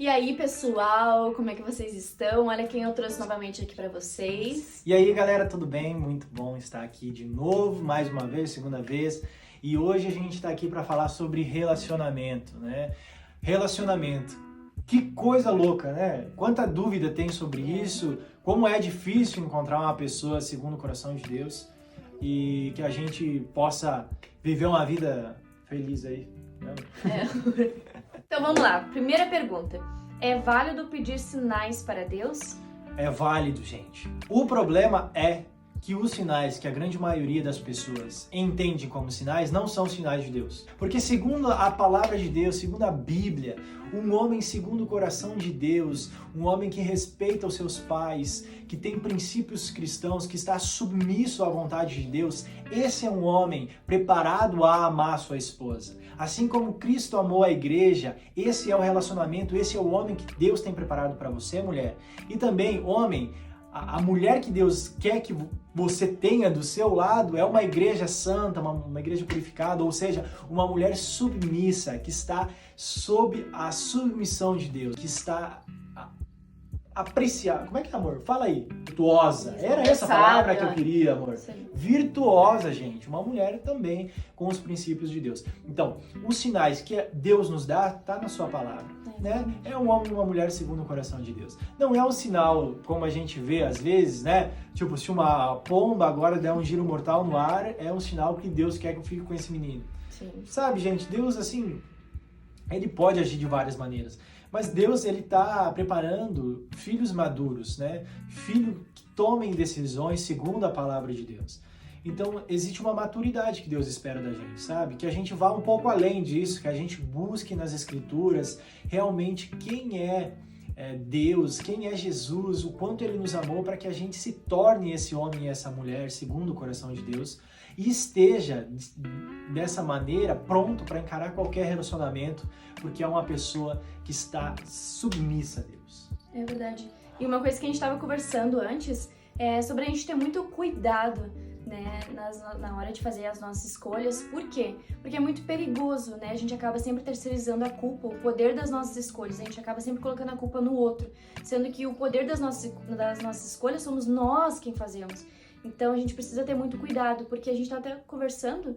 E aí, pessoal, como é que vocês estão? Olha quem eu trouxe novamente aqui pra vocês. E aí, galera, tudo bem? Muito bom estar aqui de novo, mais uma vez, segunda vez. E hoje a gente está aqui para falar sobre relacionamento, né? Relacionamento. Que coisa louca, né? Quanta dúvida tem sobre isso, como é difícil encontrar uma pessoa segundo o coração de Deus e que a gente possa viver uma vida feliz aí, né? Então vamos lá, primeira pergunta. É válido pedir sinais para Deus? É válido, gente. O problema é que os sinais que a grande maioria das pessoas entende como sinais não são sinais de Deus. Porque segundo a palavra de Deus, segundo a Bíblia, um homem segundo o coração de Deus, um homem que respeita os seus pais, que tem princípios cristãos, que está submisso à vontade de Deus, esse é um homem preparado a amar sua esposa. Assim como Cristo amou a igreja, esse é o relacionamento, esse é o homem que Deus tem preparado para você, mulher. E também, homem, a mulher que Deus quer que você tenha do seu lado é uma igreja santa, uma igreja purificada, ou seja, uma mulher submissa, que está sob a submissão de Deus, que está apreciada. Como é que é, amor? Fala aí. Virtuosa. Era essa palavra que eu queria, amor. Sim. Virtuosa, gente. Uma mulher também com os princípios de Deus. Então, os sinais que Deus nos dá, tá na sua palavra. Né? É um homem e uma mulher segundo o coração de Deus. Não é um sinal, como a gente vê às vezes, né? Tipo, se uma pomba agora der um giro mortal no ar, é um sinal que Deus quer que eu fique com esse menino. Sim. Sabe, gente, Deus, assim, ele pode agir de várias maneiras. Mas Deus, ele tá preparando filhos maduros, né? Filhos que tomem decisões segundo a palavra de Deus. Então, existe uma maturidade que Deus espera da gente, sabe? Que a gente vá um pouco além disso, que a gente busque nas Escrituras realmente quem é Deus, quem é Jesus, o quanto Ele nos amou para que a gente se torne esse homem e essa mulher segundo o coração de Deus e esteja dessa maneira pronto para encarar qualquer relacionamento, porque é uma pessoa que está submissa a Deus. É verdade. E uma coisa que a gente estava conversando antes é sobre a gente ter muito cuidado, né, na hora de fazer as nossas escolhas. Por quê? Porque é muito perigoso, né? A gente acaba sempre terceirizando a culpa, o poder das nossas escolhas. A gente acaba sempre colocando a culpa no outro, sendo que o poder das nossas escolhas somos nós quem fazemos. Então a gente precisa ter muito cuidado, porque a gente tá até conversando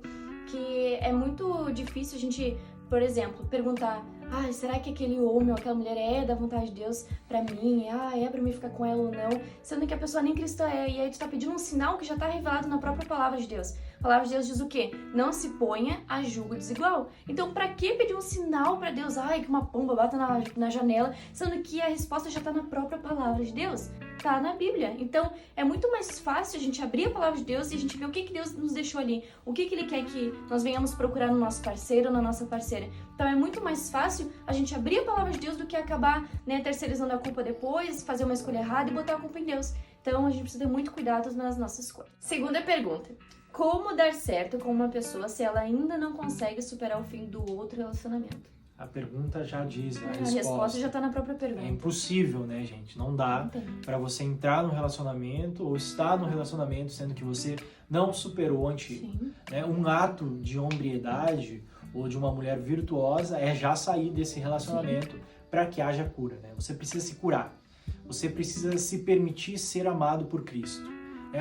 que é muito difícil a gente, por exemplo, perguntar: será que aquele homem ou aquela mulher é da vontade de Deus pra mim? É pra mim ficar com ela ou não? Sendo que a pessoa nem cristã é. E aí tu tá pedindo um sinal que já tá revelado na própria palavra de Deus. A palavra de Deus diz o quê? Não se ponha a julgo desigual. Então pra que pedir um sinal pra Deus? Que uma pomba bata na janela, sendo que a resposta já tá na própria palavra de Deus. Tá na Bíblia. Então é muito mais fácil a gente abrir a palavra de Deus e a gente ver o que Deus nos deixou ali. O que Ele quer que nós venhamos procurar no nosso parceiro ou na nossa parceira. Então é muito mais fácil a gente abrir a palavra de Deus do que acabar, né, terceirizando a culpa depois, fazer uma escolha errada e botar a culpa em Deus. Então a gente precisa ter muito cuidado nas nossas escolhas. Segunda pergunta. Como dar certo com uma pessoa se ela ainda não consegue superar o fim do outro relacionamento? A pergunta já diz, a resposta já tá na própria pergunta. É impossível, né, gente? Não dá para você entrar no relacionamento ou estar no relacionamento sendo que você não superou o antigo. Né? Um ato de hombridade ou de uma mulher virtuosa é já sair desse relacionamento para que haja cura, né? Você precisa se curar. Você precisa se permitir ser amado por Cristo.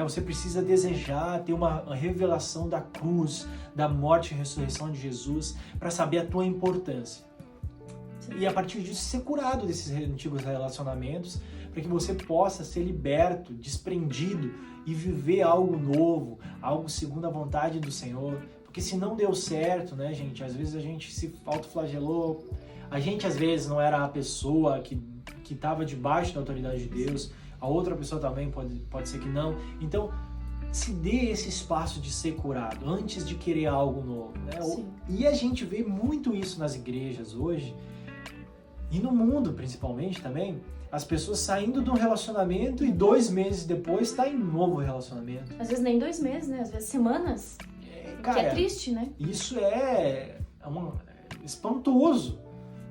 Você precisa desejar ter uma revelação da cruz, da morte e ressurreição de Jesus para saber a tua importância. E a partir disso ser curado desses antigos relacionamentos para que você possa ser liberto, desprendido e viver algo novo, algo segundo a vontade do Senhor. Porque se não deu certo, né, gente? Às vezes a gente se autoflagelou, a gente às vezes não era a pessoa que estava debaixo da autoridade de Deus, a outra pessoa também pode ser que não. Então, se dê esse espaço de ser curado antes de querer algo novo, né? E a gente vê muito isso nas igrejas hoje e no mundo principalmente também, as pessoas saindo de um relacionamento e 2 meses depois tá em um novo relacionamento. Às vezes nem 2 meses, né? Às vezes semanas. Cara, que é triste, né? Isso é espantoso.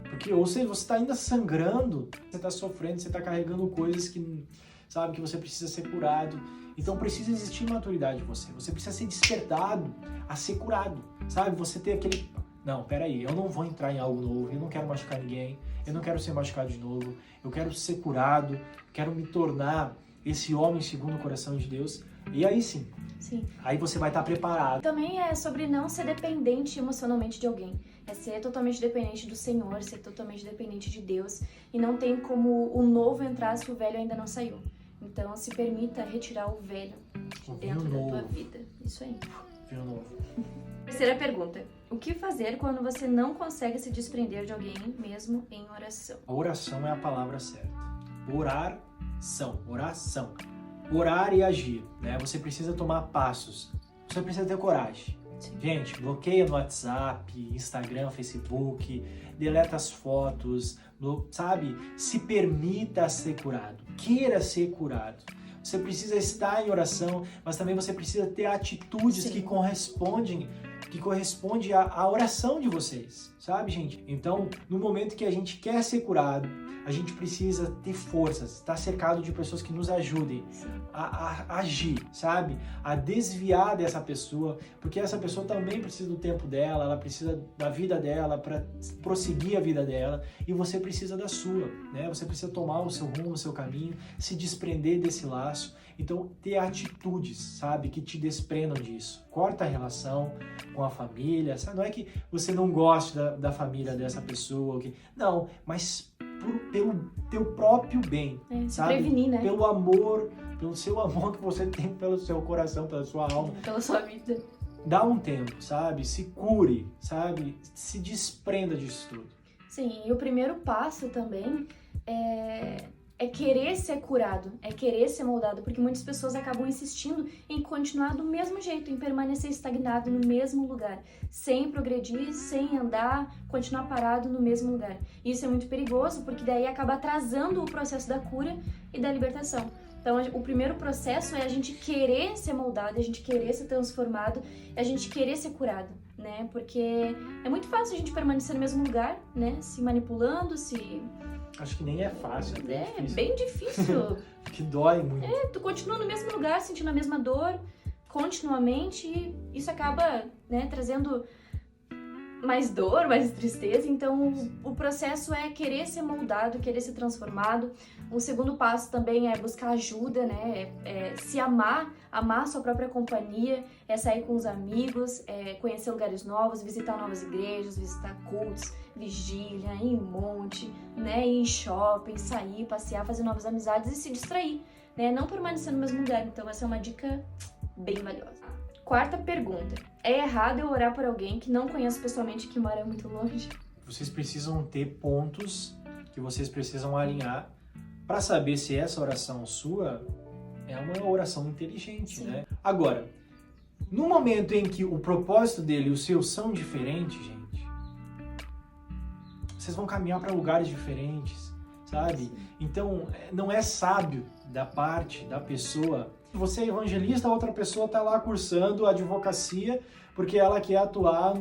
Porque, ou seja, você está ainda sangrando, você está sofrendo, você está carregando coisas que, sabe, que você precisa ser curado. Então precisa existir maturidade em você. Você precisa ser despertado a ser curado, sabe? Você ter aquele... Não, peraí, eu não vou entrar em algo novo, eu não quero machucar ninguém, eu não quero ser machucado de novo, eu quero ser curado, quero me tornar esse homem segundo o coração de Deus. E aí sim, aí você vai estar preparado. Também é sobre não ser dependente emocionalmente de alguém. É ser totalmente dependente do Senhor, ser totalmente dependente de Deus. E não tem como o novo entrar se o velho ainda não saiu. Então se permita retirar o velho de dentro da tua vida. Isso aí. Vinho novo. Terceira pergunta. O que fazer quando você não consegue se desprender de alguém, mesmo em oração? A oração é a palavra certa. Oração. Orar e agir, né? Você precisa tomar passos. Você precisa ter coragem. Sim. Gente, bloqueia no WhatsApp, Instagram, Facebook, deleta as fotos, sabe? Se permita ser curado. Queira ser curado. Você precisa estar em oração, mas também você precisa ter atitudes que correspondem à oração de vocês, sabe, gente? Então, no momento que a gente quer ser curado, a gente precisa ter forças, estar cercado de pessoas que nos ajudem a agir, sabe? A desviar dessa pessoa, porque essa pessoa também precisa do tempo dela, ela precisa da vida dela para prosseguir a vida dela, e você precisa da sua, né? Você precisa tomar o seu rumo, o seu caminho, se desprender desse laço. Então, ter atitudes, sabe, que te desprendam disso. Corta a relação com a família, sabe? Não é que você não goste da família dessa pessoa, não, mas pelo teu próprio bem, sabe? Prevenir, né? Pelo amor, pelo seu amor que você tem pelo seu coração, pela sua alma. Pela sua vida. Dá um tempo, sabe? Se cure, sabe? Se desprenda disso tudo. Sim, e o primeiro passo também é querer ser curado, é querer ser moldado, porque muitas pessoas acabam insistindo em continuar do mesmo jeito, em permanecer estagnado no mesmo lugar, sem progredir, sem andar, continuar parado no mesmo lugar. E isso é muito perigoso, porque daí acaba atrasando o processo da cura e da libertação. Então, o primeiro processo é a gente querer ser moldado, a gente querer ser transformado, a gente querer ser curado, né? Porque é muito fácil a gente permanecer no mesmo lugar, né? Se manipulando, Acho que nem é fácil. É bem difícil. Que dói muito. Tu continua no mesmo lugar, sentindo a mesma dor, continuamente, e isso acaba, né, trazendo mais dor, mais tristeza. Então, o processo é querer ser moldado, querer ser transformado. O segundo passo também é buscar ajuda, né? É se amar a sua própria companhia, é sair com os amigos, é conhecer lugares novos, visitar novas igrejas, visitar cultos, vigília, ir em monte, né? Ir em shopping, sair, passear, fazer novas amizades e se distrair, né? Não permanecer no mesmo lugar. Então, essa é uma dica bem valiosa. Quarta pergunta. É errado eu orar por alguém que não conheço pessoalmente, que mora muito longe? Vocês precisam ter pontos que vocês precisam alinhar para saber se essa oração sua é uma oração inteligente, né? Agora, no momento em que o propósito dele e o seu são diferentes, gente, vocês vão caminhar para lugares diferentes, sabe? Então, não é sábio da parte da pessoa. Você é evangelista, a outra pessoa está lá cursando advocacia porque ela quer atuar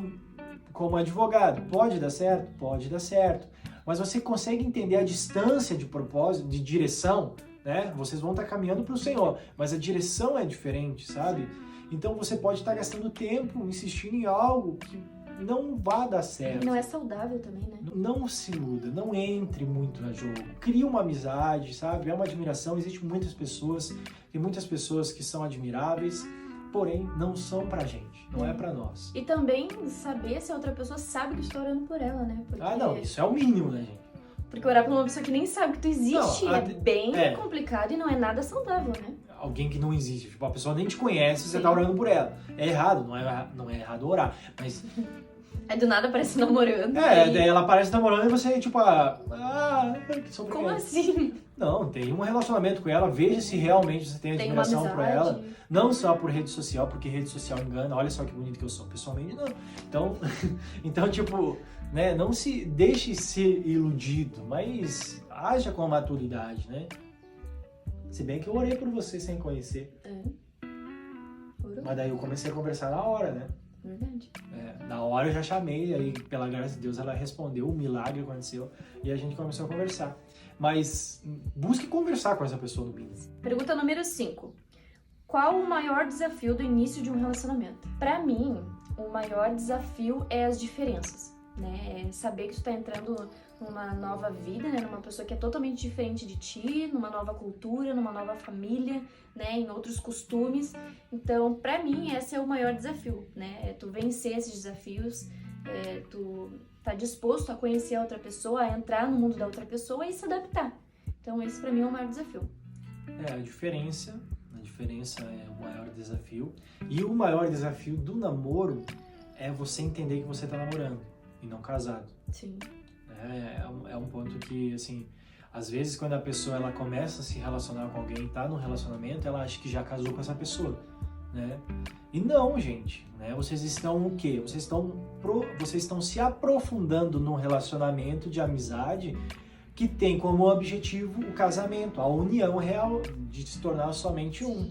como advogado. Pode dar certo? Pode dar certo. Mas você consegue entender a distância de propósito, de direção, né? Vocês vão estar caminhando para o Senhor, mas a direção é diferente, sabe? Então você pode estar gastando tempo insistindo em algo que não vai dar certo. Não é saudável também, né? Não se iluda, não entre muito no jogo. Cria uma amizade, sabe? É uma admiração. Existem muitas pessoas, tem muitas pessoas que são admiráveis, porém não são pra gente, não é pra nós. E também saber se a outra pessoa sabe que tu tá orando por ela, né? Porque... não, isso é o mínimo, né, gente? Porque orar por uma pessoa que nem sabe que tu existe é bem complicado e não é nada saudável, né? Alguém que não existe, tipo, a pessoa nem te conhece, você tá orando por ela. É errado, não é errado orar, mas... Aí do nada aparece namorando. Daí ela aparece namorando e você, tipo, como assim? Não, tem um relacionamento com ela, veja se realmente você tem admiração por ela. Não só por rede social, porque rede social engana, olha só que bonito que eu sou, pessoalmente não. Então tipo, né, não se deixe ser iludido, mas haja com maturidade, né? Se bem que eu orei por você sem conhecer. Mas daí eu comecei a conversar na hora, né? Verdade. Na hora eu já chamei, aí pela graça de Deus ela respondeu, um milagre aconteceu e a gente começou a conversar. Mas busque conversar com essa pessoa no mínimo. Pergunta número 5. Qual o maior desafio do início de um relacionamento? Pra mim, o maior desafio é as diferenças. né? Saber que tu tá entrando numa nova vida, né? Numa pessoa que é totalmente diferente de ti, numa nova cultura, numa nova família, né? Em outros costumes. Então, pra mim, esse é o maior desafio, né? É tu vencer esses desafios, tu tá disposto a conhecer a outra pessoa, a entrar no mundo da outra pessoa e se adaptar. Então, esse pra mim é o maior desafio. A diferença é o maior desafio. E o maior desafio do namoro é você entender que você tá namorando e não casado. Sim. É um ponto que, assim, às vezes quando a pessoa ela começa a se relacionar com alguém, tá num relacionamento, ela acha que já casou com essa pessoa, né? E não, gente, né? Vocês estão o quê? Vocês estão se aprofundando num relacionamento de amizade que tem como objetivo o casamento, a união real de se tornar somente um.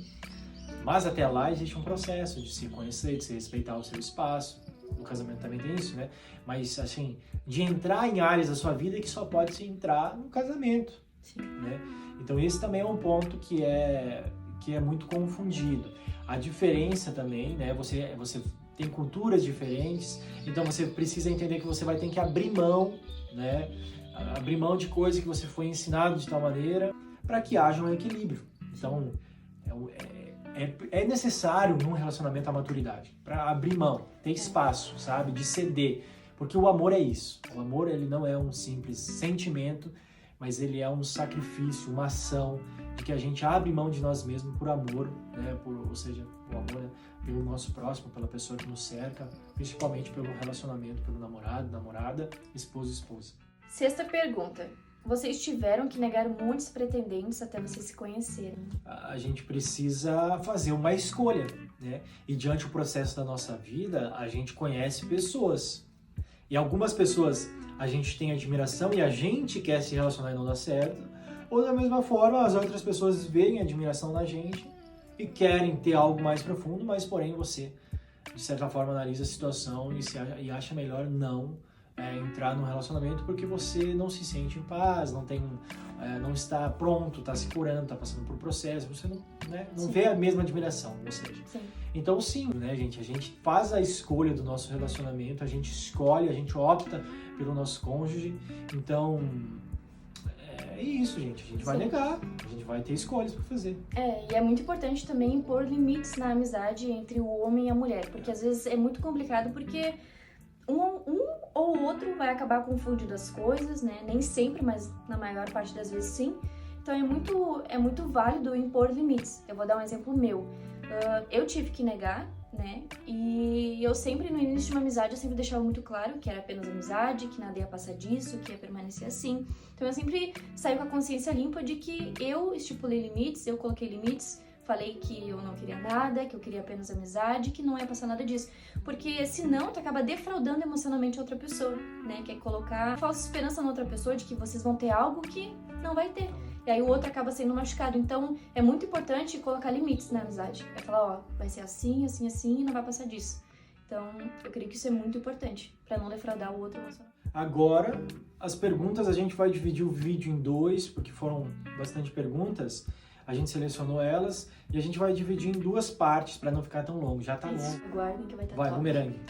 Mas até lá existe um processo de se conhecer, de se respeitar o seu espaço. O casamento também tem isso, né? Mas, assim, de entrar em áreas da sua vida que só pode se entrar no casamento, né? Então, esse também é um ponto que é muito confundido. A diferença também, né? Você tem culturas diferentes, então você precisa entender que você vai ter que abrir mão, né? Abrir mão de coisas que você foi ensinado de tal maneira para que haja um equilíbrio. Então, é necessário num relacionamento a maturidade, para abrir mão, ter espaço, sabe, de ceder, porque o amor é isso. O amor, ele não é um simples sentimento, mas ele é um sacrifício, uma ação de que a gente abre mão de nós mesmos por amor, né, ou seja, o amor, né, pelo nosso próximo, pela pessoa que nos cerca, principalmente pelo relacionamento, pelo namorado, namorada, esposo, esposa. 6ª pergunta. Vocês tiveram que negar muitos pretendentes até vocês se conhecerem? A gente precisa fazer uma escolha, né? E diante do processo da nossa vida, a gente conhece pessoas. E algumas pessoas a gente tem admiração e a gente quer se relacionar e não dá certo. Ou da mesma forma, as outras pessoas veem admiração na gente e querem ter algo mais profundo, mas porém você, de certa forma, analisa a situação e acha melhor não entrar num relacionamento porque você não se sente em paz, não está pronto, está se curando, está passando por processo, você não vê a mesma admiração, ou seja. Sim. Então sim, né, gente, a gente faz a escolha do nosso relacionamento, a gente escolhe, a gente opta pelo nosso cônjuge, então é isso, gente, a gente vai negar, a gente vai ter escolhas para fazer. E é muito importante também impor limites na amizade entre o homem e a mulher, porque às vezes é muito complicado porque um ou outro vai acabar confundindo as coisas, né? Nem sempre, mas na maior parte das vezes sim. Então é muito válido impor limites. Eu vou dar um exemplo meu. Eu tive que negar, né? E eu sempre, no início de uma amizade, eu sempre deixava muito claro que era apenas amizade, que nada ia passar disso, que ia permanecer assim. Então eu sempre saí com a consciência limpa de que eu estipulei limites, eu coloquei limites, falei que eu não queria nada, que eu queria apenas amizade, que não ia passar nada disso. Porque senão tu acaba defraudando emocionalmente a outra pessoa, né? Que é colocar falsa esperança na outra pessoa de que vocês vão ter algo que não vai ter. E aí o outro acaba sendo machucado. Então é muito importante colocar limites na amizade. É falar, vai ser assim, assim, assim e não vai passar disso. Então eu creio que isso é muito importante pra não defraudar o outro emocionalmente. Agora, as perguntas a gente vai dividir o vídeo em 2, porque foram bastante perguntas. A gente selecionou elas e a gente vai dividir em 2 partes para não ficar tão longo. Já tá longo. Aguardem que vai estar Vai, top. bumerangue.